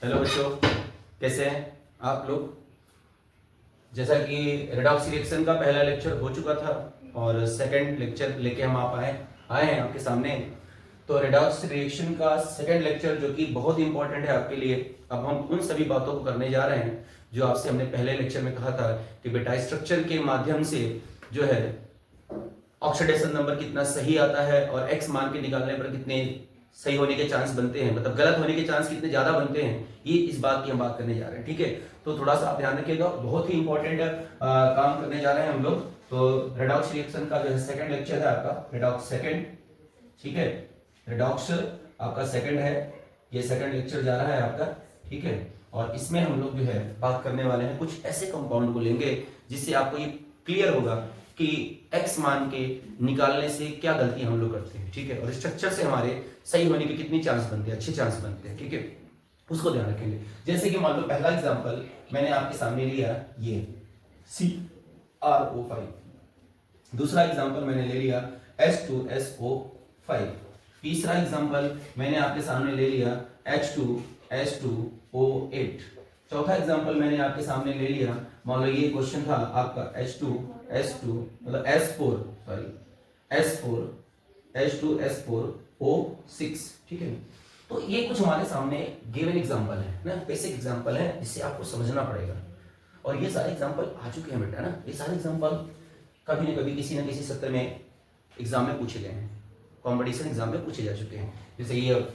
Hello बच्चों, कैसे हैं आप लोग। जैसा कि रेडॉक्स रिएक्शन का पहला लेक्चर हो चुका था और सेकंड लेक्चर लेके हम आप आए हैं आपके सामने। तो रेडॉक्स रिएक्शन का सेकंड लेक्चर जो कि बहुत ही इंपॉर्टेंट है आपके लिए, अब हम उन सभी बातों को करने जा रहे हैं जो आपसे हमने पहले लेक्चर में कहा था कि बेटा स्ट्रक्चर के माध्यम से जो है ऑक्सीडेशन नंबर कितना सही आता है और एक्स मान के निकालने पर कितने सही होने के चांस बनते हैं, मतलब गलत होने के चांस कितने ज्यादा बनते हैं, ये इस बात की हम बात करने जा रहे हैं। ठीक है, तो थोड़ा सा आप ध्यान रखिएगा, बहुत ही इंपॉर्टेंट काम करने जा रहे हैं हम लोग। तो रेडॉक्स रिएक्शन का जो है सेकंड लेक्चर है आपका, रेडॉक्स सेकंड। ठीक है, रेडॉक्स आपका सेकंड है, ये सेकंड लेक्चर जा रहा है आपका। ठीक है, और इसमें हम लोग जो है बात करने वाले हैं कुछ ऐसे कंपाउंड को लेंगे जिससे आपको ये क्लियर होगा कि एक्स मान के निकालने से क्या गलती हम लोग करते हैं। ठीक है, और स्ट्रक्चर से हमारे सही होने के कितने चांस बनते हैं, अच्छे चांस बनते हैं। ठीक है, उसको ध्यान रखेंगे। जैसे कि मान लो पहला एग्जांपल मैंने आपके सामने लिया ये CrO5, दूसरा एग्जांपल मैंने ले लिया H2SO5, तीसरा एग्जांपल मैंने आपके सामने ले लिया H2S2O8, चौथा एग्जांपल मैंने आपके सामने ले लिया, मान लो ये क्वेश्चन था आपका H2S2 मतलब H2S4O6। ठीक है, तो ये कुछ हमारे सामने गिवन एग्जांपल है ना, बेसिक एग्जांपल है जिससे आपको समझना पड़ेगा। और ये सारे एग्जांपल आ चुके हैं बेटा ना, ये सारे एग्जांपल कभी न कभी किसी न किसी सत्र में एग्जाम में पूछे गए हैं, कॉम्पिटिशन एग्जाम में पूछे जा चुके हैं। जैसे ये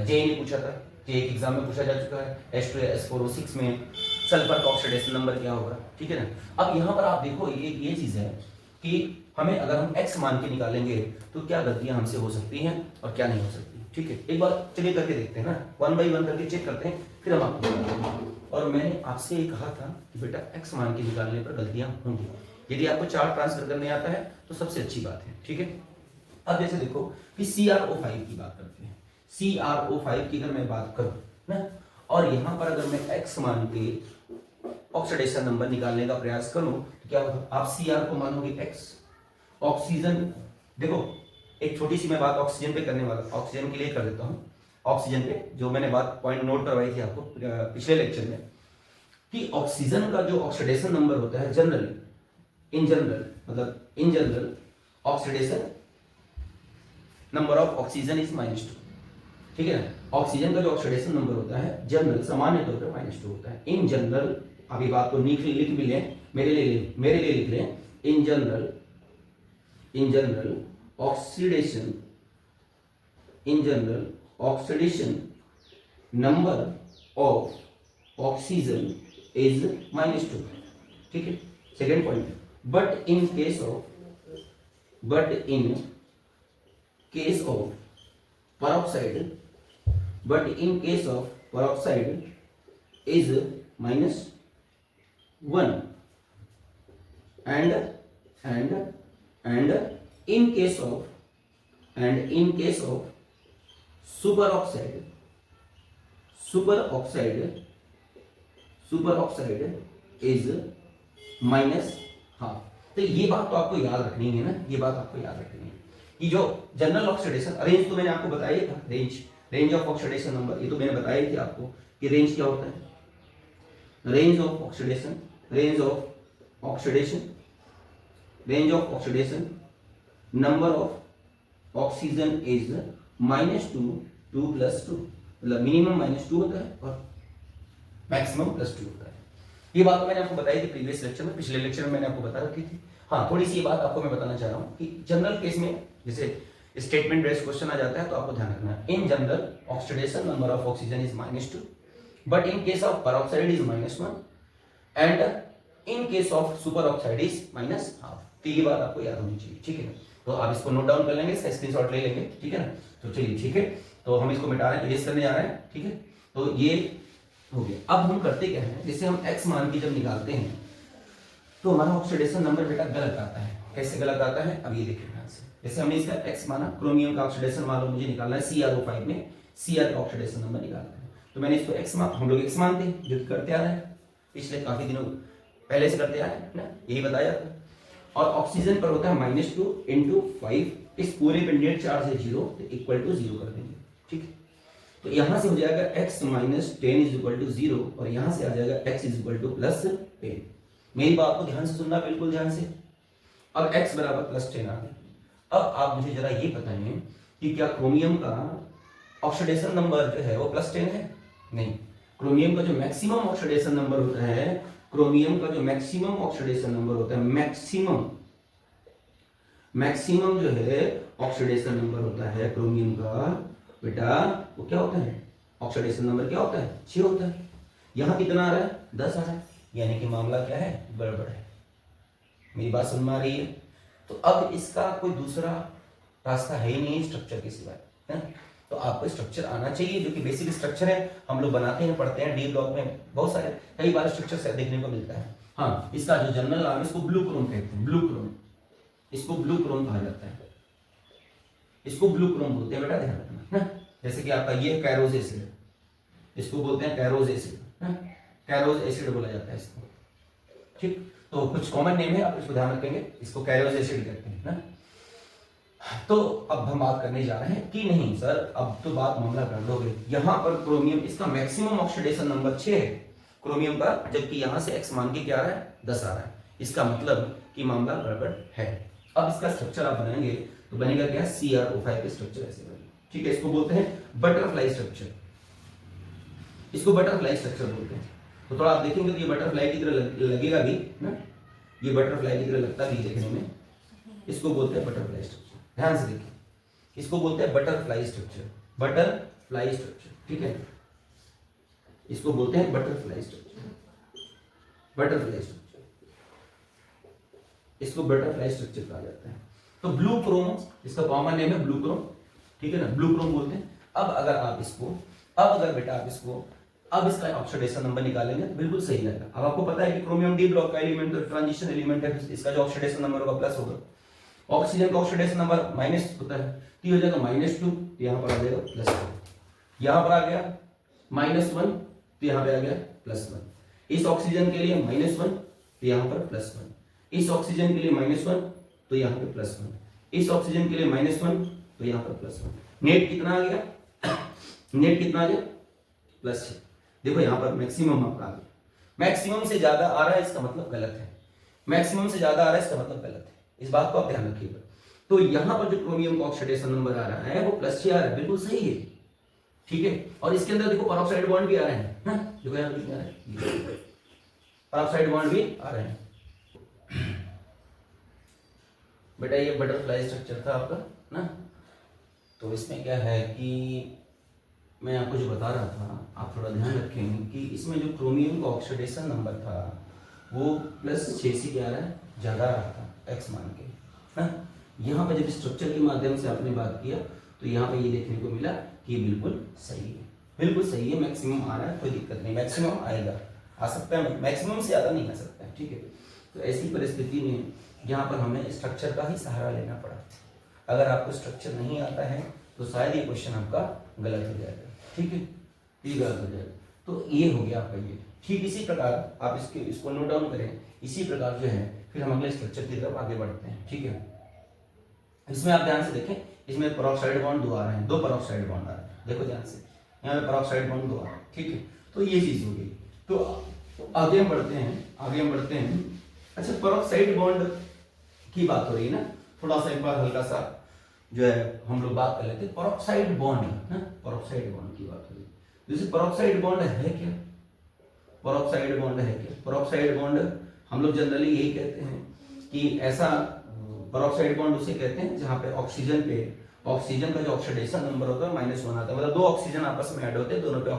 जेई ने पूछा था, जे एग्जाम में पूछा जा चुका है, H2S4O6 में सल्फर का ऑक्सीडेशन नंबर क्या होगा। ठीक है ना, अब यहाँ पर आप देखो ये चीज है कि हमें अगर हम एक्स मान के निकालेंगे तो क्या गलतियां हमसे हो सकती हैं और क्या नहीं हो सकती। ठीक है, एक बार चलिए करके देखते हैं ना, 1 बाई 1 करके चेक करते हैं, फिर हम आपको बताएंगे। और मैंने आपसे ये कहा था कि बेटा एक्स मान के निकालने पर गलतियां होंगी, यदि आपको चार्ट ट्रांसफर करने आता है तो सबसे अच्छी बात है। ठीक है, अब जैसे देखो कि CrO5 की बात करते हैं, CrO5 की अगर मैं बात करूं ना, और यहां पर अगर मैं एक्स मान के ऑक्सीडेशन नंबर निकालने का प्रयास करूं तो क्या होगा, आप Cr को मानोगे एक्स, ऑक्सीजन, देखो एक छोटी सी मैं बात ऑक्सीजन पे करने वाला, ऑक्सीजन के लिए कर देता हूं। ऑक्सीजन पे जो मैंने बात पॉइंट नोट करवाई थी आपको पिछले लेक्चर में कि ऑक्सीजन का जो ऑक्सीडेशन नंबर होता है generally, in general oxidation number of oxygen is -2। ठीक है ना, ऑक्सीजन का जो ऑक्सीडेशन नंबर होता है जनरल सामान्य तौर पर -2 होता है। इन जनरल, अभी बात को लिख भी लें, मेरे लिए लिख लें, in general oxidation number of oxygen is -2। ठीक है, second point, but in case of peroxide is -1 and in case of superoxide is -1/2। तो ये बात तो आपको याद रखनी है ना, ये बात आपको याद रखनी है कि जो जनरल ऑक्सीडेशन रेंज तो मैंने आपको बताया था, रेंज ऑफ ऑक्सीडेशन नंबर, ये तो मैंने बताया ही थी आपको कि रेंज क्या होता है, range of oxidation number of oxygen is -2 2 + 2, मतलब मिनिमम -2 होता है और मैक्सिमम +2 होता है। ये बात तो मैंने आपको बताई थी प्रीवियस लेक्चर में, पिछले लेक्चर में मैंने आपको बता रखी थी। हाँ, थोड़ी सी ये बात आपको मैं बताना चाह रहा हूँ कि जनरल केस में जैसे स्टेटमेंट बेस्ड क्वेश्चन आ जाता है तो आपको ध्यान रखना है, in general oxidation number of oxygen is -2 but in case of peroxide is -1 and in case of super oxide is -1/2। तो ये बात आपको याद होनी चाहिए। ठीक है, तो आप इसको नोट डाउन कर लेंगे, इसका स्क्रीनशॉट ले लेंगे। ठीक है ना, तो चलिए ठीक है, तो हम इसको मिटा रहे हैं, इरेज करने जा रहे हैं। ठीक है, तो ये हो गया। अब हम करते क्या है, जैसे हम एक्स मान की जब निकालते हैं तो हमारा ऑक्सीडेशन नंबर बेटा गलत आता है। कैसे गलत आता है, अब ये देखिए ध्यान से। जैसे हमने इसका एक्स माना, क्रोमियम का ऑक्सीडेशन मान लो मुझे निकालना है CrO5 में, Cr का ऑक्सीडेशन नंबर निकालना है, तो मैंने इसको एक्स मान, हम लोग एक्स मानते हैं जो कि करते आ रहे हैं पिछले काफी दिनों पहले से करते आ रहे हैं ना, यही बताया था। और ऑक्सीजन पर होता है -2 × 5, इस पूरे पे नेट चार्ज है 0 तो इक्वल टू 0 कर देंगे। ठीक है, तो यहां से हो जाएगा x minus 10 is equal to 0 और यहां से आ जाएगा x is equal to plus 10। मेरी बात को ध्यान से सुनना, बिल्कुल ध्यान से। अब x बराबर प्लस 10 आ गया। अब आप मुझे जरा ये बताएं कि क्या क्रोमियम का ऑक्सीडेशन नंबर जो है वो प्लस 10 है? नहीं। क्रोमियम का जो मैक्सिमम ऑक्सीडेशन नंबर होता है, क्रोमियम का जो मैक्सिमम ऑक्सीडेशन नंबर होता है, मैक्सिमम जो है ऑक्सीडेशन नंबर होता है क्रोमियम का, बेटा वो क्या होता है? ऑक्सीडेशन नंबर क्या होता है? 6 होता है। यहां कितना आ रहा है? 10 आ रहा है। यानी कि मामला क्या है? गड़बड़ है। मेरी बात समझ में आ रही है? तो अब इसका कोई दूसरा रास्ता है ही नहीं स्ट्रक्चर के सिवाय, है? तो आपको स्ट्रक्चर आना चाहिए, जो कि बेसिक स्ट्रक्चर है, हम लोग बनाते हैं, पढ़ते हैं डी ब्लॉक में, बहुत सारे कई बार स्ट्रक्चर देखने को मिलता है। हाँ, इसका जो जनरल नाम है इसको ब्लू क्रोम कहते हैं, ब्लू क्रोम। इसको ब्लू क्रोम कहा जाता है, इसको ब्लू क्रोम बोलते हैं, बेटा ध्यान रखना है। जैसे कि आपका ये कैरोज एसिड, इसको बोलते हैं कैरोज एसिड, कैरोज एसिड बोला जाता है इसको, ठीक। तो कुछ कॉमन नेम है, आप इसको ध्यान रखेंगे, इसको कैरोज एसिड कहते हैं ना। तो अब हम बात करने जा रहे हैं कि नहीं सर, अब तो बात मामला गड़बड़ हो गई। यहां पर क्रोमियम, इसका मैक्सिमम ऑक्सीडेशन नंबर 6 है क्रोमियम का, जबकि यहां से x मान के क्या आ रहा है? 10 आ रहा है। इसका मतलब कि मामला गड़बड़ है। अब इसका स्ट्रक्चर आप बनाएंगे तो बनेगा क्या? CrO5 के स्ट्रक्चर ऐसे बनेगा, ठीक है। इसको बोलते हैं बटरफ्लाई स्ट्रक्चर, इसको बटरफ्लाई स्ट्रक्चर बोलते हैं। तो थोड़ा आप देखेंगे तो ये बटरफ्लाई की तरह लगेगा भी ना, ये बटरफ्लाई की तरह लगता भी देखने में। इसको बोलते हैं बटरफ्लाई स्ट्रक्चर, ध्यान से देखिए, इसको बोलते हैं बटरफ्लाई स्ट्रक्चर, बटरफ्लाई स्ट्रक्चर, ठीक है। इसको बोलते हैं बटरफ्लाई स्ट्रक्चर, बटरफ्लाई स्ट्रक्चर, इसको बटरफ्लाई स्ट्रक्चर कहा जाता है। तो ब्लू क्रोम इसका कॉमन नेम है, ब्लू क्रोम, ठीक है ना, ब्लू क्रोम बोलते हैं। अब अगर आप इसको, अब अगर बेटा आप इसको, अब इसका ऑक्सीडेशन नंबर निकालेंगे तो बिल्कुल सही रहेगा। अब आपको पता है कि क्रोमियम डी ब्लॉक का एलिमेंट तो ट्रांजिशन एलिमेंट है, इसका जो ऑक्सीडेशन नंबर होगा प्लस होगा। ऑक्सीजन का ऑक्सीडेशन नंबर माइनस होता है, तो हो जाएगा -2, तो यहां पर आ जाएगा +2। यहां पर आ गया -1, तो यहां पे आ गया +1। इस ऑक्सीजन के लिए -1, तो यहां पर +1। इस ऑक्सीजन के लिए -1, तो यहां पे +1। इस ऑक्सीजन के लिए -1, तो यहां पर +1। नेट कितना आ गया? नेट कितना आ गया? +6। देखो यहां पर मैक्सिमम आपका आ गया, मैक्सिमम से ज्यादा आ रहा है इसका मतलब गलत है, मैक्सिमम से ज्यादा आ रहा है इसका मतलब गलत है, इस बात को आप ध्यान रखिएगा। तो यहां पर जो क्रोमियम का ऑक्सीडेशन नंबर आ रहा है वो +6 आ रहा है, बिल्कुल सही है, ठीक है। और इसके अंदर देखो पेरोक्साइड बॉन्ड भी आ रहे हैं, ना? जो यहां लिखा है पेरोक्साइड बॉन्ड भी आ रहे हैं। बेटा ये बटरफ्लाई स्ट्रक्चर था आपका ना। तो इसमें क्या है कि मैं आपको जो बता रहा था, आप थोड़ा ध्यान रखेंगे कि इसमें जो क्रोमियम का ऑक्सीडेशन नंबर था वो +6 से क्या आ रहा है? ज्यादा आ रहा था x मान के, ना। यहाँ पे जब स्ट्रक्चर के माध्यम से आपने बात किया तो यहाँ पे ये देखने को मिला कि बिल्कुल सही है, बिल्कुल सही है, मैक्सिमम आ रहा है, कोई दिक्कत नहीं, मैक्सिमम आएगा, आ सकता है, मैक्सिमम से ज़्यादा नहीं आ सकता है, ठीक है। तो ऐसी परिस्थिति में यहाँ पर हमें स्ट्रक्चर का ही सहारा लेना पड़ा। अगर आपको स्ट्रक्चर नहीं आता है तो शायद ये क्वेश्चन आपका गलत हो जाएगा, ठीक है, ये गलत हो जाएगा। तो ये हो गया आपका ये, ठीक। इसी प्रकार आप इसको नोट डाउन करें, इसी प्रकार जो है फिर हम अगले स्ट्रक्चर की तरफ आगे बढ़ते हैं, ठीक है। इसमें आप ध्यान से देखें, इसमें पेरोक्साइड बॉन्ड 2 आ रहे हैं, 2 पेरोक्साइड बॉन्ड आ रहे हैं, देखो ध्यान से, यहाँ पे पेरोक्साइड बॉन्ड 2 आ रहे हैं, ठीक है। तो ये चीज हो गई। तो आगे हम बढ़ते हैं, आगे हम बढ़ते हैं। अच्छा, पेरोक्साइड बॉन्ड की बात हो रही है ना, थोड़ा सा एक बार हल्का सा जो है हम लोग बात कर लेते हैं पेरोक्साइड बॉन्ड ना, पेरोक्साइड बॉन्ड की बात हो रही है। जैसे पेरोक्साइड बॉन्ड है क्या? पेरोक्साइड बॉन्ड है क्या? पेरोक्साइड बॉन्ड हम लोग जनरली यही कहते हैं कि ऐसा पेरोक्साइड बॉन्ड उसे कहते हैं जहां पे ऑक्सीजन का जो ऑक्सीडेशन नंबर होता है -1 आता है, मतलब 2 ऑक्सीजन आपस में ऐड होते हैं, दोनों पे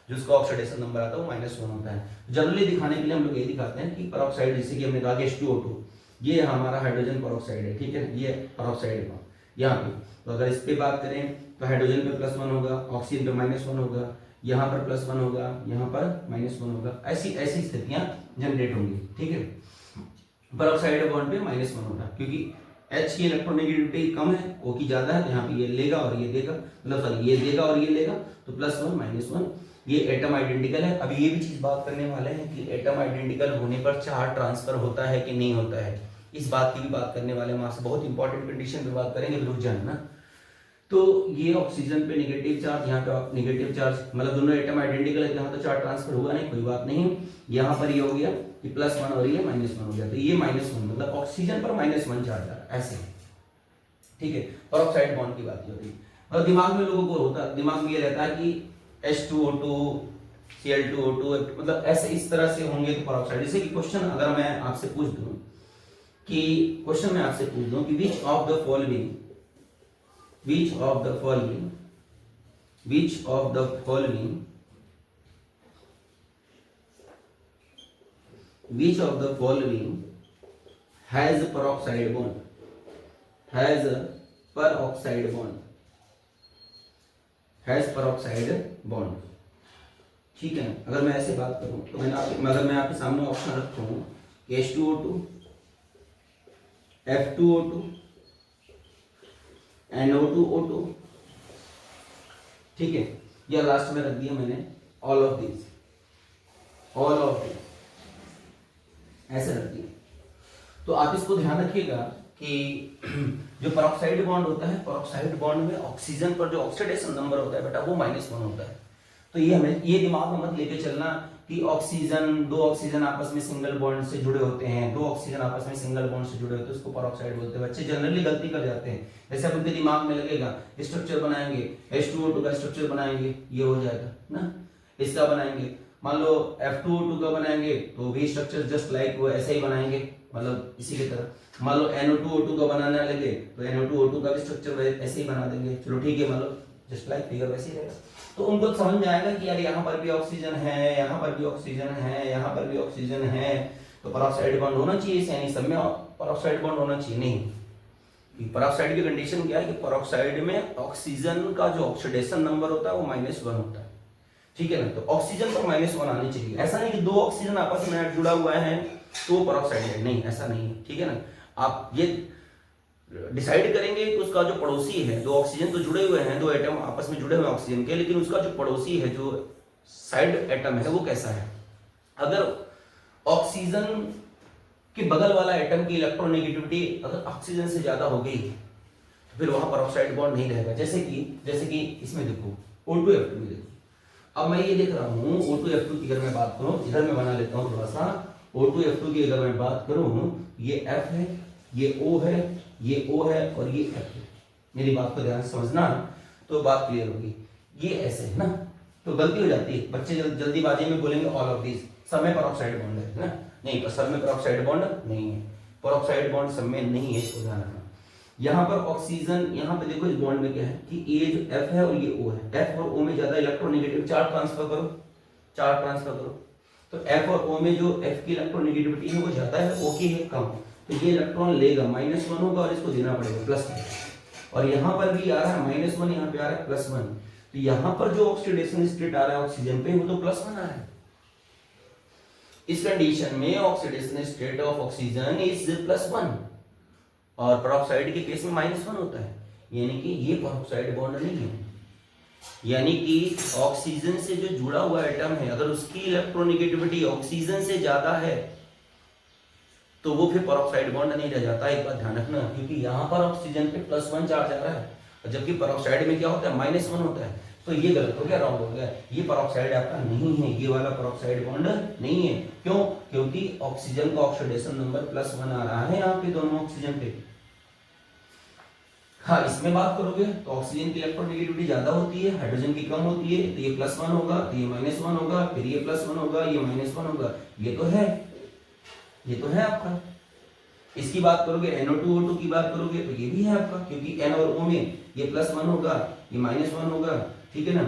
जिसका ऑक्सीडेशन नंबर आता है वो -1 होता है। जनरली दिखाने के लिए हम लोग ये दिखाते हैं कि पेरोक्साइड, जैसे कि हमने कहा कि H2O2, ये हमारा हाइड्रोजन पेरोक्साइड है, ठीक है, ये पेरोक्साइड है यहाँ पे। तो अगर इस पे बात करें तो हाइड्रोजन पे +1 होगा, ऑक्सीजन पे -1 होगा, यहाँ पर +1 होगा, यहाँ पर -1 होगा, ऐसी ऐसी स्थितियां जनरेट होंगी, ठीक है। पेरोक्साइड बॉन्ड पे -1 होगा क्योंकि H की इलेक्ट्रोनेगेटिविटी कम है, O की ज्यादा है, तो यहाँ पे ये लेगा और ये देगा, मतलब सॉरी ये देगा और ये लेगा, तो +1 -1 ये एटम आइडेंटिकल है। अब ये भी चीज बात करने वाले हैं कि एटम आइडेंटिकल होने पर चार्ज ट्रांसफर होता है कि नहीं होता है, इस बात की भी बात करने वाले हैं। आपसे बहुत इंपॉर्टेंट कंडीशन पे बात करेंगे, रुक जाना ना। तो ये ऑक्सीजन पे नेगेटिव चार्ज, यहाँ पे नेगेटिव चार्ज, मतलब दोनों एटम आइडेंटिकल है, यहाँ तो चार्ज ट्रांसफर होगा नहीं, कोई बात नहीं। यहाँ पर ये हो गया कि +1 और ये -1 हो गया, तो ये -1 मतलब ऑक्सीजन पर -1 चार्ज आ रहा है ऐसे, ठीक है। परऑक्साइड बॉन्ड की बात हो रही है। और दिमाग में लोगों को होता, दिमाग में ये रहता है कि H2O2 Cl2O2 मतलब ऐसे इस तरह से होंगे तो परऑक्साइड। जैसे कि क्वेश्चन अगर मैं आपसे पूछ दूं कि क्वेश्चन मैं आपसे पूछ दूं कि which of the following has peroxide bond, ठीक है। अगर मैं ऐसे बात करूं तो अगर मैं आपके सामने ऑप्शन रखता हूं H2O2, F2O2, NO2O2, ठीक है, या लास्ट में रख दिया मैंने ऑल ऑफ दिस, ऐसे रख दिया। तो आप इसको ध्यान रखिएगा कि जो पेरोक्साइड बॉन्ड होता है, पेरोक्साइड बॉन्ड में ऑक्सीजन पर जो ऑक्सीडेशन नंबर होता है बेटा वो -1 होता है। तो ये हमें ये दिमाग में मत लेके चलना कि दो ऑक्सीजन आपस में सिंगल बॉन्ड से जुड़े होते हैं, दो ऑक्सीजन आपस में सिंगल बॉन्ड से जुड़े होते हैं, उसको पेरोक्साइड बोलते हैं। बच्चे जनरली गलती कर जाते हैं। जैसे अब उनके दिमाग में लगेगा स्ट्रक्चर बनाएंगे, H2O2 का स्ट्रक्चर बनाएंगे, ये हो जाएगा ना, इसका बनाएंगे, मान लो F2O2 का बनाएंगे तो भी स्ट्रक्चर जस्ट लाइक वो ऐसे ही बनाएंगे, मतलब इसी की तरह। मान लो NO2O2 का बनाने लगे तो NO2O2 का भी स्ट्रक्चर ऐसे ही बना देंगे, चलो ठीक है, मान लो जस्ट लाइक फिगर वैसे ही रहेगा। तो उनको समझ में आएगा कि यार यहाँ पर भी ऑक्सीजन है, यहाँ पर भी ऑक्सीजन है, यहाँ पर भी ऑक्सीजन है, तो पेरोक्साइड बॉन्ड होना चाहिए, यानी सब में पेरोक्साइड बॉन्ड होना चाहिए। नहीं, पेरोक्साइड की कंडीशन क्या है कि पेरोक्साइड में ऑक्सीजन का जो ऑक्सीडेशन नंबर होता है वो -1 होता है, ठीक है ना। तो ऑक्सीजन पर -1 आनी चाहिए। ऐसा नहीं कि दो ऑक्सीजन आपस में जुड़ा हुआ है तो पेरोक्साइड है, नहीं, ऐसा नहीं है, ठीक है ना। आप ये डिसाइड करेंगे कि उसका जो पड़ोसी है, दो ऑक्सीजन तो जुड़े हुए हैं, दो एटम आपस में जुड़े हुए हैं ऑक्सीजन के, लेकिन उसका जो पड़ोसी है, जो साइड एटम है, वो कैसा है। अगर ऑक्सीजन के बगल वाला एटम की इलेक्ट्रोनेगेटिविटी अगर ऑक्सीजन से ज्यादा हो गई तो फिर वहां पेरोक्साइड बॉन्ड नहीं रहेगा। जैसे कि इसमें देखो O2F2 में देखो, अब मैं ये देख रहा हूँ O2F2 की अगर मैं बात करूँ, इधर मैं बना लेता हूँ थोड़ा सा। O2F2 की अगर मैं बात करूँ, ये F है, ये O है, ये O है और ये F है। मेरी बात को ध्यान से समझना तो बात क्लियर होगी। ये ऐसे है ना, तो गलती हो जाती है, बच्चे जल्दीबाजी में बोलेंगे ऑल ऑफ दिस, सब में पेरोक्साइड बॉन्ड है ना, नहीं, पर सब में पेरोक्साइड बॉन्ड नहीं है, पेरोक्साइड बॉन्ड सब में नहीं है, इसको ध्यान रखना। यहाँ पर ऑक्सीजन, यहाँ पे देखो इस बॉन्ड में क्या है कि ये जो F है और ये O है, F और O में ज्यादा इलेक्ट्रोनेगेटिव चार्ज ट्रांसफर करो, तो F और O में जो F की इलेक्ट्रोनेगेटिविटी है वो ज्यादा है, O की है कम, तो ये इलेक्ट्रॉन लेगा, -1 होगा और इसको देना पड़ेगा +1, और यहाँ पर भी आ रहा है -1, यहाँ पे आ रहा है +1, तो यहाँ पर जो ऑक्सीडेशन स्टेट आ रहा है ऑक्सीजन पे वो तो +1 आ रहा है। इस कंडीशन में oxidation state of oxygen is +1 और पेरोक्साइड के केस में -1 होता है, यानी कि ये पेरोक्साइड बॉन्ड नहीं है। यानी कि ऑक्सीजन से जो जुड़ा हुआ एटम है अगर उसकी इलेक्ट्रोनेगेटिविटी ऑक्सीजन से ज्यादा है तो वो फिर पेरोक्साइड बॉन्ड नहीं रह जाता। एक बात ध्यान रखना, क्योंकि यहाँ पर ऑक्सीजन पे +1 चार्ज आ रहा है और जबकि पेरोक्साइड में क्या होता है -1 होता है, तो ये गलत हो गया, रॉन्ग हो गया, ये पेरोक्साइड आपका नहीं है, ये वाला पेरोक्साइड बॉन्ड नहीं है। क्यों? क्योंकि ऑक्सीजन का ऑक्सीडेशन नंबर +1 आ रहा है यहाँ पे दोनों ऑक्सीजन पे। हाँ, इसमें बात करोगे तो ऑक्सीजन की इलेक्ट्रोनेगेटिविटी ज्यादा होती है, हाइड्रोजन की कम होती है, तो ये +1 होगा, तो ये -1 होगा, फिर ये +1 होगा, ये -1 होगा, ये तो है आपका। इसकी बात करोगे NO2O2 की बात करोगे तो ये भी है आपका, क्योंकि N और O में ये +1 होगा, ये -1 होगा, ठीक है ना,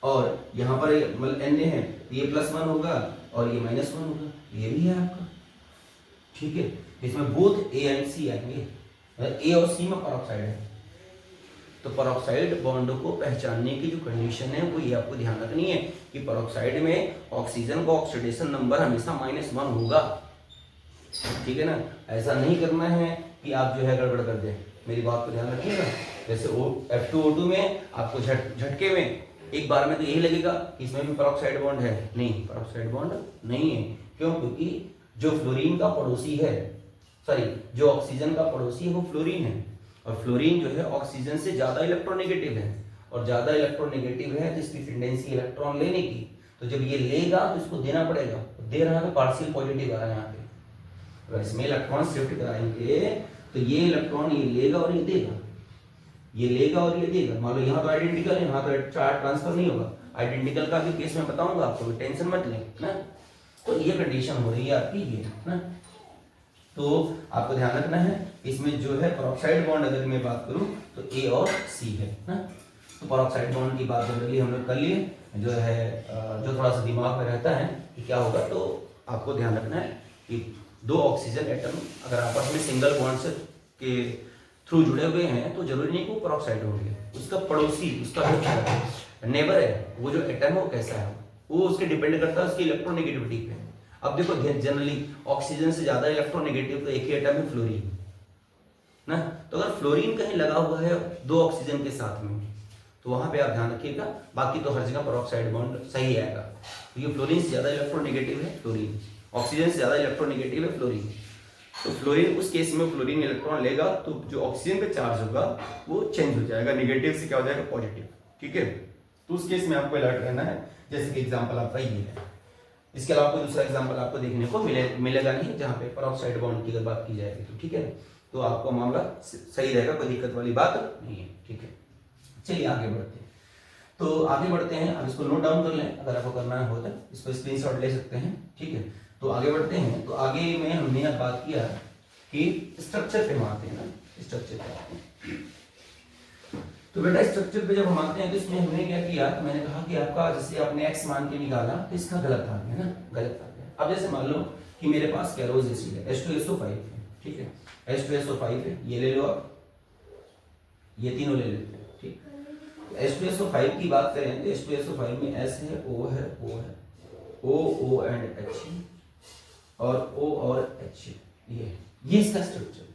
और यहाँ पर मतलब Na है तो ये +1 होगा और ये -1 होगा, ये भी है आपका, ठीक है। इसमें बोथ A एंड C आएंगे, A और C में पेरोक्साइड है, तो पेरोक्साइड बॉन्ड को पहचानने की जो कंडीशन है वो ये आपको ध्यान रखनी है कि पेरोक्साइड में ऑक्सीजन का ऑक्सीडेशन नंबर हमेशा -1 होगा, ठीक है ना। ऐसा नहीं करना है कि आप जो है गड़बड़ कर दें, मेरी बात को ध्यान रखिएगा। जैसे F2O2 में आपको झटके में एक बार में तो यही लगेगा कि इसमें भी पेरोक्साइड बॉन्ड है, नहीं, पेरोक्साइड बॉन्ड नहीं है। क्यों? क्योंकि जो फ्लोरीन का पड़ोसी है, सॉरी, जो ऑक्सीजन का पड़ोसी है वो फ्लोरीन है, और फ्लोरीन जो है ऑक्सीजन से ज्यादा इलेक्ट्रोनेगेटिव है, और ज्यादा इलेक्ट्रोनेगेटिव है तो इसकी टेंडेंसी इलेक्ट्रॉन लेने की, तो जब ये लेगा तो इसको देना पड़ेगा, दे रहा है तो पार्शियल पॉजिटिव आ रहा है यहाँ पे। अगर इसमें इलेक्ट्रॉन शिफ्ट कराएंगे तो ये इलेक्ट्रॉन ये लेगा और ये देगा, ये लेगा और ये देगा। मान लो यहाँ तो आइडेंटिकल है, यहाँ तो चार्ज ट्रांसफर नहीं होगा। आइडेंटिकल का भी केस में बताऊंगा आपको, टेंशन मत लें ना। तो ये कंडीशन हो रही है आपकी ये ना। तो आपको ध्यान रखना है इसमें जो है पेरोक्साइड बॉन्ड, अगर मैं बात करूं तो ए और सी है ना। तो पेरोक्साइड बॉन्ड की बात जनरली हम लोग कर लिए, जो है जो थोड़ा सा दिमाग में रहता है कि क्या होगा, तो आपको ध्यान रखना है कि दो ऑक्सीजन एटम अगर आपस में सिंगल बॉन्ड से के थ्रू जुड़े हुए हैं तो जरूरी नहीं कि वो पेरोक्साइड होंगे, उसका पड़ोसी, उसका जो नेबर है, वो जो एटम है वो कैसा है, वो उसके डिपेंड करता है उसकी इलेक्ट्रोनेगेटिविटी पे। अब देखो जनरली ऑक्सीजन से ज्यादा इलेक्ट्रोनेगेटिव तो एक ही एटम है, फ्लोरीन ना। तो अगर फ्लोरीन कहीं लगा हुआ है दो ऑक्सीजन के साथ में तो वहां पे आप ध्यान रखिएगा, बाकी तो हर जगह पेरोक्साइड बॉन्ड सही आएगा, क्योंकि फ्लोरीन से ज्यादा इलेक्ट्रोनेगेटिव है फ्लोरीन, ऑक्सीजन से ज्यादा इलेक्ट्रोनेगेटिव है फ्लोरीन। तो फ्लोरीन, उस केस में फ्लोरीन इलेक्ट्रॉन लेगा तो जो ऑक्सीजन पे चार्ज होगा वो चेंज हो जाएगा, नेगेटिव से क्या हो जाएगा पॉजिटिव, ठीक है। तो उस केस में आपको अलर्ट रहना है, जैसे कि एग्जांपल आपका ये है। इसके अलावा कोई दूसरा एग्जांपल आपको देखने को मिलेगा नहीं जहां पे पेरोक्साइड बॉन्ड की अगर बात की जाएगी तो, ठीक है। तो आपका मामला सही रहेगा, कोई दिक्कत वाली बात नहीं है, ठीक है। चलिए आगे बढ़ते हैं। तो आगे बढ़ते हैं, अब इसको नोट डाउन कर लें, अगर आपको करना हो तो इसको स्क्रीनशॉट ले सकते हैं, ठीक है। तो आगे बढ़ते हैं। तो आगे में हमने अब बात किया कि स्ट्रक्चर पे हम आते हैं ना, स्ट्रक्चर पे आते हैं। तो बेटा स्ट्रक्चर पे जब हम आते हैं तो इसमें हमने क्या किया, तो मैंने कहा कि आपका जैसे आपने एक्स मान के निकाला तो इसका गलत आ गया ना, गलत आ गया। अब जैसे मान लो कि मेरे पास कैरोज एसिड है, H2SO5 है, ठीक है, H2SO5 है, ये ले लो आप, ये तीनों ले लेते हैं, ठीक। H2SO5 की बात करें तो H2SO5 में S है, O है, O है, O एंड H और O और H, ये इसका स्ट्रक्चर।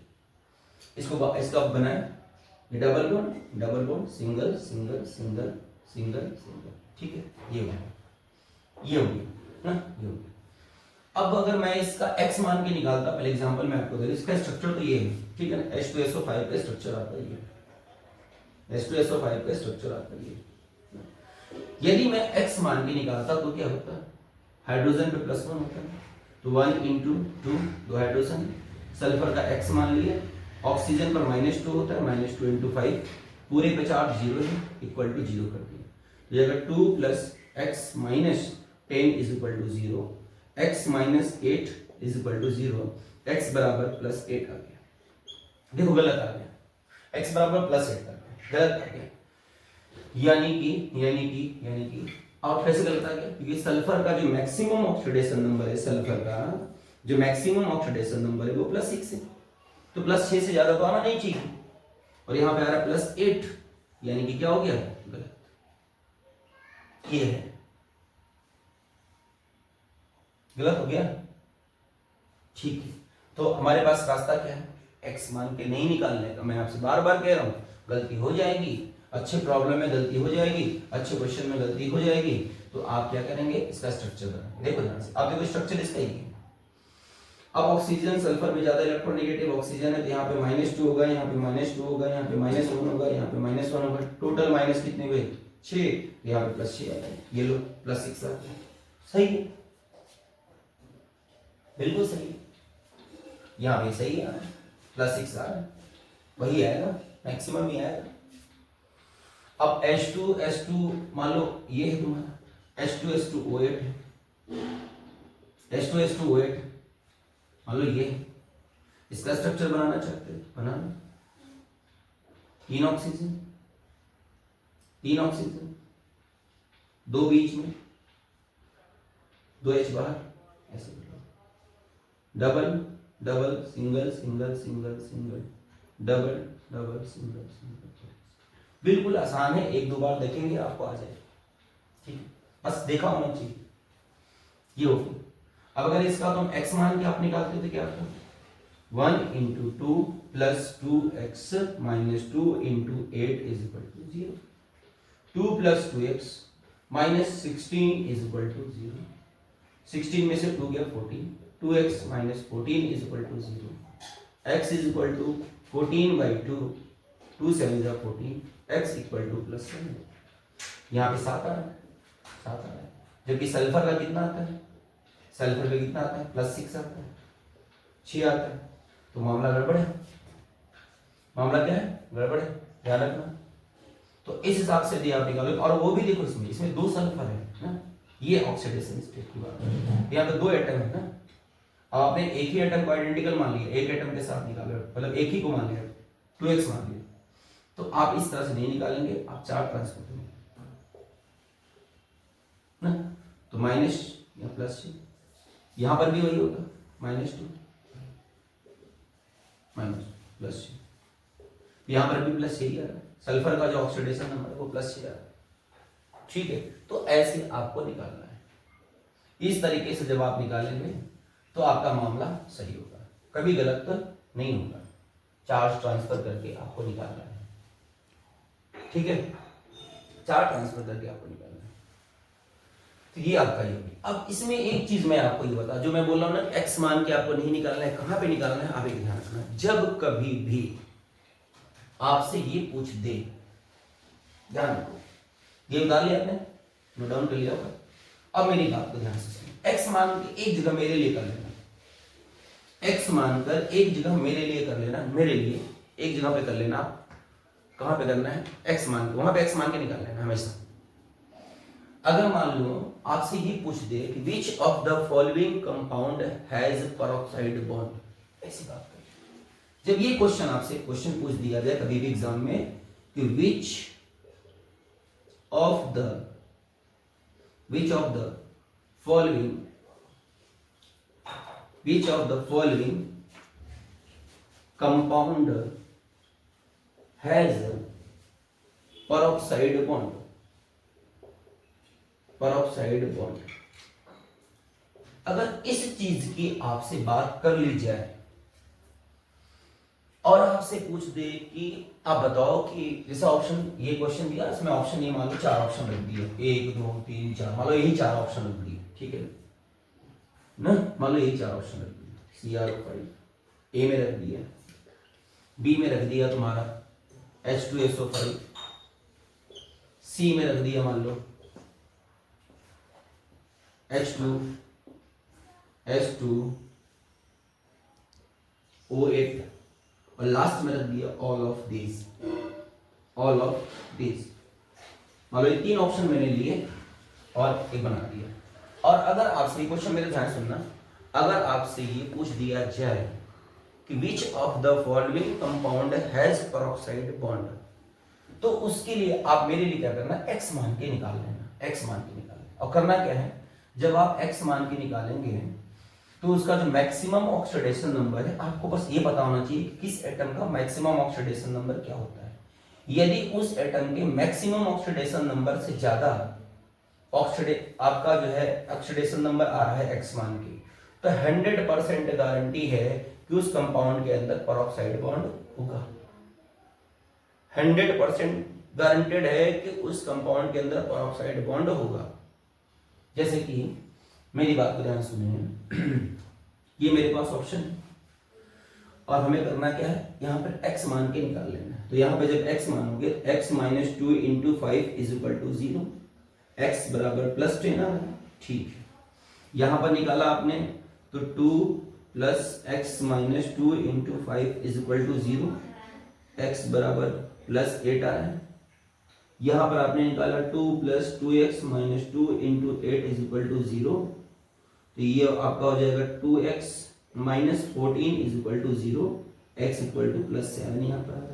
इसका बनाए double bond single single single single single, ठीक है, ये हो गया ना, ये हो गया। अब अगर मैं इसका x मान के निकालता, पहले एग्जांपल मैं आपको दे दूं, इसका स्ट्रक्चर तो ये है, ठीक है ना। H2SO5 का स्ट्रक्चर आता है ये, H2SO5 का स्ट्रक्चर आता है ये। यदि मैं x मान के निकालता तो क्या होता है, हाइड्रोजन पे +1 होता है, तो 1 into 2 दो हाइड्रोजन, सल्फर का x मान लिया, ऑक्सीजन पर -2 होता है, -2 into 5, पूरे पे चार्ज 0 है, इक्वल टू 0 कर दिया। ये अगर 2 + x - 10 is equal to 0, x - 8 is equal to 0, x बराबर +8 आ गया। देखो गलत आ गया, x बराबर +8 आ गया, गलत आ गया। यानी कि और कैसे गलत आ गया, क्योंकि सल्फर का जो मैक्सिमम ऑक्सीडेशन नंबर है, सल्फर का जो मैक्सिमम ऑक्सीडेशन नंबर है वो +6 है, तो +6 से ज्यादा तो आना नहीं चाहिए, और यहां पे आ रहा है +8, यानी कि क्या हो गया, गलत। ये है गलत हो गया, ठीक है। तो हमारे पास रास्ता क्या है, x मान के नहीं निकालने का। मैं आपसे बार बार कह रहा हूं, गलती हो जाएगी, अच्छे प्रॉब्लम में गलती हो जाएगी, अच्छे क्वेश्चन में गलती हो जाएगी, तो आप क्या करेंगे, इसका स्ट्रक्चर बनाएंगे। देखो ध्यान से, आप देखो स्ट्रक्चर इसका ही है। अब ऑक्सीजन सल्फर में ज्यादा इलेक्ट्रोनेगेटिव ऑक्सीजन है, तो यहाँ पे -2 होगा, यहाँ पे -2 होगा, यहाँ पे -1 होगा, यहाँ पे -1 होगा, टोटल माइनस कितने हुए, 6, यहाँ पे +6 आ गया, ये लो +6 आ गया, सही है, बिल्कुल सही है, यहाँ पे सही है, +6 आ रहा है, वही आएगा, मैक्सिमम ही आएगा। अब H2 मान लो ये है तुम्हारा, H2SO8 है, H2SO8 मान लो ये, इसका स्ट्रक्चर बनाना चाहते हैं, बना लो, 3 ऑक्सीजन, 2 बीच में, 2 H बाहर, ऐसे double single single single single double double single single, बिल्कुल आसान है, 1-2 बार देखेंगे आपको आ जाएगा, ठीक है, बस देखा होना चाहिए, ये हो गया। अब अगर इसका तुम x मान के आप निकालते हो तो क्या होता है, 1 into 2 + 2x - 2 into 8 is equal to 0, 2 + 2x - 16 is equal to 0, 16 में से 2 गया 14, 2x - 14 is equal to 0, x is equal to 14/2 2 7 जा 14 x इक्वल टू प्लस 7। यहाँ पे 7 आ रहा है, 7 आ रहा है। जबकि सल्फर का कितना आता है, सल्फर का कितना आता है, प्लस 6 आता है, 6 आता है। तो मामला गड़बड़ है, मामला क्या है, गड़बड़ है, ध्यान रखना। तो इस हिसाब से यदि आप निकालोगे, और वो भी देखो इसमें 2 सल्फर है ना, ये ऑक्सीडेशन स्टेट की बात है। यहाँ पे 2 एटम है ना, आपने एक ही एटम को आइडेंटिकल मान लिया, एक एटम के साथ निकालो, मतलब एक ही को मान लिया, 2x मान लिया। तो आप इस तरह से नहीं निकालेंगे, आप 4 ट्रांसफर करेंगे ना, तो माइनस या प्लस, यहां पर भी वही होगा, -2 माइनस प्लस, यहां पर भी प्लस यही आ रहा है, सल्फर का जो ऑक्सीडेशन नंबर है वो प्लस आ रहा है। ठीक है, तो ऐसे आपको निकालना है। इस तरीके से जब आप निकालेंगे तो आपका मामला सही होगा, कभी गलत तो नहीं होगा। चार्ज ट्रांसफर करके आपको निकालना है, ठीक है, चार्ज ट्रांसफर करके आपको निकालना है। तो ये आपका ये होगी। अब इसमें एक चीज मैं आपको ये बता, जो मैं बोल रहा हूं ना, एक्स मान के आपको नहीं निकालना है, कहां पे निकालना है, आप एक ध्यान रखना, जब कभी भी आपसे ये पूछ दे, ध्यान रखो, ये उतार लिया आपने, नोट डाउन कर लिया होगा। अब मेरी बात को ध्यान से सुनिए, एक्स मान के एक जगह मेरे लिए कर लेना, एक्स मानकर एक जगह मेरे लिए कर लेना, मेरे लिए एक जगह पे कर लेना। कहां पे करना है, एक्स मान के, वहां पे एक्स मान के निकाल लेना हमेशा। अगर मान लो आपसे ये पूछ दे कि which of the following compound has peroxide bond, ऐसी बात करें। जब ये क्वेश्चन आपसे क्वेश्चन पूछ दिया जाए कभी भी एग्जाम में कि which of the following compound has peroxide bond, अगर इस चीज की आपसे बात कर ली जाए और आपसे पूछ दे कि आप बताओ कि जैसा ऑप्शन, ये क्वेश्चन दिया, इसमें ऑप्शन ये मान लो 4 ऑप्शन रख दिए, 1 2 3 4, मान लो यही 4 ऑप्शन रख दिए, ठीक है ना, मान लो यही 4 ऑप्शन रख दिए, CrO5 ए में रख दिया, बी में रख दिया तुम्हारा H2SO5, सी में रख दिया मान लो H2SO8, और लास्ट में रख दिया ऑल ऑफ दीज। मान लो ये 3 ऑप्शन मैंने लिए और एक बना दिया। और अगर आपसे क्वेश्चन, मेरे ध्यान सुनना, अगर आपसे ये पूछ दिया जाए कि which of the following compound has peroxide bond, तो उसके लिए आप मेरे लिए क्या करना, एक्स मान के निकाल लेना, एक्स मान के निकालना। और करना क्या है, जब आप एक्स मान के निकालेंगे तो उसका जो मैक्सिमम ऑक्सीडेशन नंबर है, आपको बस ये पता होना चाहिए कि किस एटम का मैक्सिमम ऑक्सीडेशन नंबर क्या होता है। यदि उस एटम के मैक्सिमम ऑक्सीडेशन नंबर से ज्यादा आपका जो है ऑक्सीडेशन नंबर आ रहा है एक्स मान के, तो 100% गारंटी है कि उस कंपाउंड के अंदर पेरोक्साइड बॉन्ड होगा। 100% गारंटेड है कि उस कंपाउंड के अंदर पेरोक्साइड बॉन्ड होगा। जैसे कि मेरी बात को ध्यान सुनिए, ये मेरे पास ऑप्शन है और हमें करना क्या है, यहाँ पर x मान के निकाल लेना है। तो यहाँ पे जब x मानोगे, x - 2 × 5 = 0, x बराबर +10 आ रहा है, ठीक है। यहाँ पर निकाला आपने तो 2 + x - 2 × 5 = 0, x बराबर +8 आ रहा है। यहाँ पर आपने निकाला 2 + 2x - 2 × 8 = 0, तो ये आपका हो जाएगा 2x - 14 = 0, x = +7 यहाँ पर आ रहा है।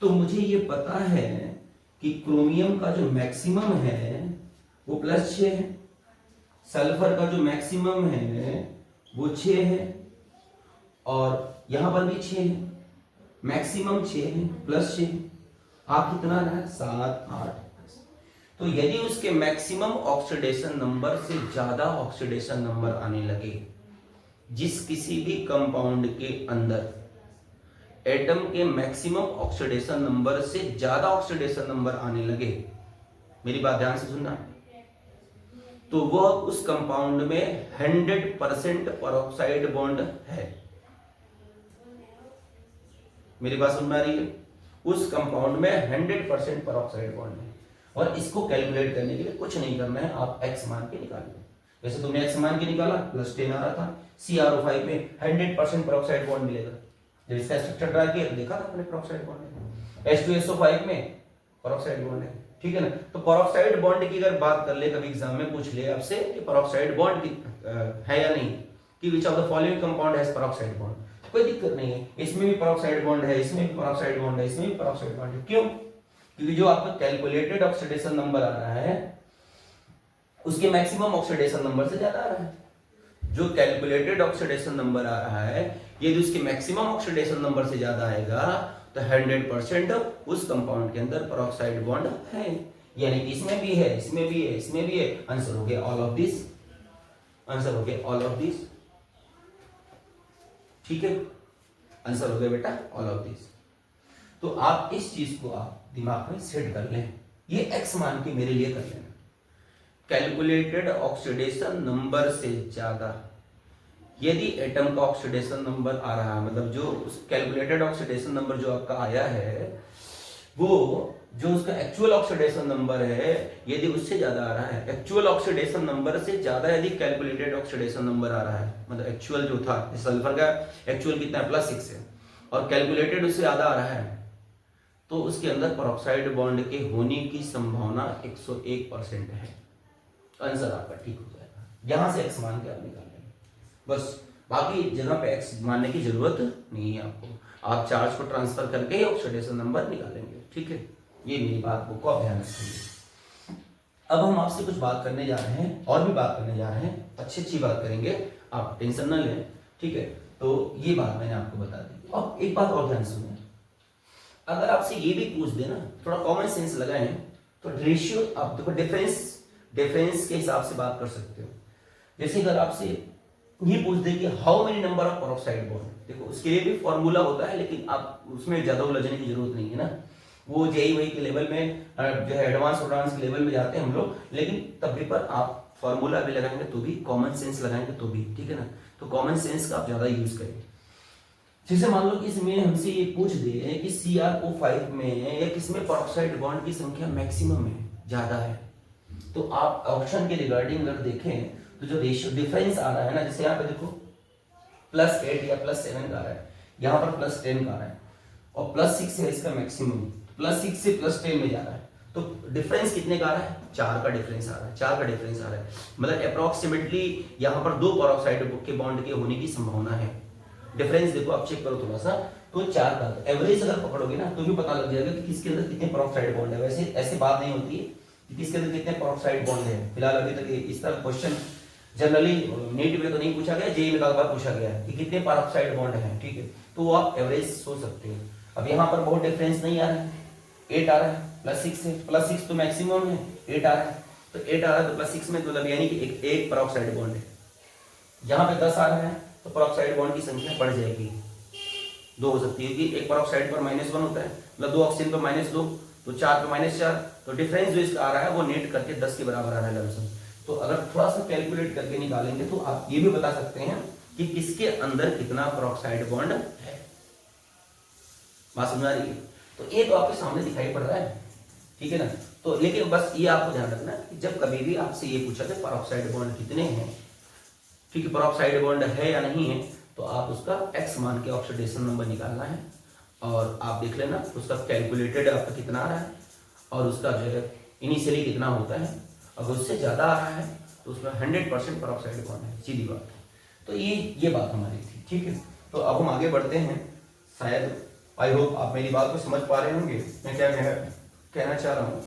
तो मुझे ये पता है कि क्रोमियम का जो मैक्सिमम है वो +6 है, सल्फर का जो मैक्सिमम है वो 6 है, और यहाँ पर भी 6 है, मैक्सिमम 6 है, +6, आप कितना रहा है 7 8। तो यदि उसके मैक्सिमम ऑक्सीडेशन नंबर से ज्यादा ऑक्सीडेशन नंबर आने लगे, जिस किसी भी कंपाउंड के अंदर एटम के मैक्सिमम ऑक्सीडेशन नंबर से ज्यादा ऑक्सीडेशन नंबर आने लगे, मेरी बात ध्यान से सुनना, तो वह उस कंपाउंड में 100% पेरोक्साइड बॉन्ड है। मेरी बात सुन में आ रही है? उस कंपाउंड में 100% परऑक्साइड बॉन्ड है। और इसको कैलकुलेट करने के लिए कुछ नहीं करना है, आप एक्स मान के निकालिए। वैसे तुमने एक्स मान के निकाला, +10 आ रहा था। CrO5 में 100% परऑक्साइड बॉन्ड मिलेगा। जब इसका स्ट्रक्चर ड्रा किया देखा था अपने परऑक्साइड बॉन्ड है। H2SO5 में परऑक्साइड बॉन्ड है, ठीक है ना। तो परऑक्साइड बॉन्ड की अगर बात कर ले, कभी एग्जाम में पूछ ले आपसे कि परऑक्साइड बॉन्ड है या नहीं, कि which of the following compound has peroxide bond, कोई दिक्कत नहीं है। इसमें भी परऑक्साइड बॉन्ड है, इसमें भी परऑक्साइड बॉन्ड है, इसमें भी परऑक्साइड बॉन्ड है। क्यों? क्योंकि जो आपका कैलकुलेटेड ऑक्सीडेशन नंबर आ रहा है उसके मैक्सिमम ऑक्सीडेशन नंबर से ज्यादा आ रहा है। जो कैलकुलेटेड ऑक्सीडेशन नंबर आ रहा है यदि उसके मैक्सिमम ऑक्सीडेशन नंबर से ज्यादा आएगा तो 100% उस कंपाउंड के अंदर परऑक्साइड बॉन्ड है। यानी कि इसमें भी है, इसमें भी है, इसमें भी है। आंसर हो गया ऑल ऑफ दिस, आंसर हो गया ऑल ऑफ दिस, ठीक है। आंसर हो गया बेटा ऑल ऑफ दिस। तो आप इस चीज को आप दिमाग में सेट कर लें, ये एक्स मान के मेरे लिए कर लेना। कैलकुलेटेड ऑक्सीडेशन नंबर से ज्यादा यदि एटम का ऑक्सीडेशन नंबर आ रहा है, मतलब जो कैलकुलेटेड ऑक्सीडेशन नंबर जो आपका आया है वो जो उसका एक्चुअल ऑक्सीडेशन नंबर है यदि उससे ज्यादा आ रहा है, एक्चुअल ऑक्सीडेशन नंबर से ज्यादा यदि कैलकुलेटेड ऑक्सीडेशन नंबर आ रहा है, मतलब एक्चुअल जो था सल्फर का एक्चुअल कितना है +6 है और कैलकुलेटेड उससे ज्यादा आ रहा है, तो उसके अंदर परऑक्साइड बॉन्ड के होने की संभावना 101% है। आंसर आपका ठीक हो जाएगा। यहां से एक्स मान के आप निकाल लेंगे, बस बाकी जगह पे एक्स मानने की जरूरत नहीं है आपको। आप चार्ज को ट्रांसफर करके ही ऑक्सीडेशन नंबर निकालेंगे, ठीक है। ये मेरी बात को आप ध्यान रखेंगे। अब हम आपसे कुछ बात करने जा रहे हैं, और भी बात करने जा रहे हैं, अच्छी बात करेंगे, आप टेंशन ना लें, ठीक है। तो ये बात मैंने आपको बता दी। अब एक बात और ध्यान सुनिए, अगर आपसे ये भी पूछ देना, थोड़ा कॉमन सेंस लगाएं, तो रेशियो आप देखो डिफरेंस के हिसाब से बात कर सकते हो। जैसे अगर आपसे ये पूछ दे कि how many number of peroxide bond, देखो उसके लिए भी फॉर्मूला होता है, लेकिन आप उसमें ज्यादा उलझने की जरूरत नहीं है ना। वो जेई वही के लेवल में जो है एडवांस के लेवल में जाते हैं हम लोग, लेकिन तब भी पर आप फॉर्मूला भी लगाएंगे तो भी, कॉमन सेंस लगाएंगे तो भी, ठीक है ना। तो कॉमन सेंस का आप ज्यादा यूज करेंगे। जैसे मान लो कि इसमें हमसे ये पूछ दे कि CrO5 में या किसमें परऑक्साइड बॉन्ड की संख्या मैक्सिमम है, ज्यादा है, तो आप ऑप्शन के रिगार्डिंग अगर देखें तो जो रेशियो डिफरेंस आ रहा है ना, जैसे यहाँ पे देखो +8 या +7 का आ रहा है, यहाँ पर +10 का आ रहा है और +6 है इसका मैक्सिमम, +6 से +10 में जा रहा है, तो डिफरेंस कितने का आ रहा है? 4 का डिफरेंस आ रहा है, 4 का डिफरेंस आ रहा है। मतलब अप्रोक्सीमेटली यहाँ पर 2 परऑक्साइड के बॉन्ड के होने की संभावना है। डिफरेंस देखो आप चेक करो थोड़ा सा, तो 4 का, तो एवरेज अगर पकड़ोगे ना तो भी पता लग जाएगा कि किसके अंदर कितने परऑक्साइड बॉन्ड है। वैसे ऐसी बात नहीं होती है कि किसके अंदर कितने परऑक्साइड बॉन्ड है। फिलहाल अभी तक इस तरह क्वेश्चन जनरली नीट में तो नहीं पूछा गया, जेईई में बार पूछा गया है कि कितने परऑक्साइड बॉन्ड है, ठीक है। तो वो आप एवरेज सोच सकते हैं। अब यहाँ पर बहुत डिफरेंस नहीं आ रहा है, 8 आ रहा है, +6 है, +6 तो मैक्सिमम है, 8 आ रहा है, तो 8 आ रहा है तो +6 में मतलब यानी कि एक परऑक्साइड बॉन्ड है। यहाँ पे 10 आ रहा है तो परऑक्साइड बॉन्ड की संख्या बढ़ जाएगी, 2 हो सकती है, कि एक परऑक्साइड पर -1 होता है, मतलब 2 ऑक्सीजन पर -2, तो 4 पे -4, तो डिफरेंस जो इसका आ रहा है वो नेट करके 10 के बराबर आ रहा है लमसम। तो अगर थोड़ा सा कैलकुलेट करके निकालेंगे तो आप ये भी बता सकते हैं कि किसके अंदर कितना परऑक्साइड बॉन्ड है। बात समझ आ रही है? तो ये तो आपके सामने दिखाई पड़ रहा है, ठीक है ना। तो लेकिन बस ये आपको ध्यान रखना कि जब कभी भी आपसे ये पूछा जाए परऑक्साइड बॉन्ड कितने हैं, ठीक है, परऑक्साइड बॉन्ड है या नहीं है, तो आप उसका एक्स मान के ऑक्सीडेशन नंबर निकालना है और आप देख लेना उसका कैलकुलेटेड आपका कितना आ रहा है और उसका जो है इनिशियली कितना होता है। अगर उससे ज़्यादा आ रहा है तो उसमें 100% परऑक्साइड बॉन्ड है, सीधी बात है। तो ये बात हमारी थी, ठीक है। तो अब हम आगे बढ़ते हैं। शायद आई होप आप मेरी बात को समझ पा रहे होंगे मैं क्या कहना चाह रहा हूँ।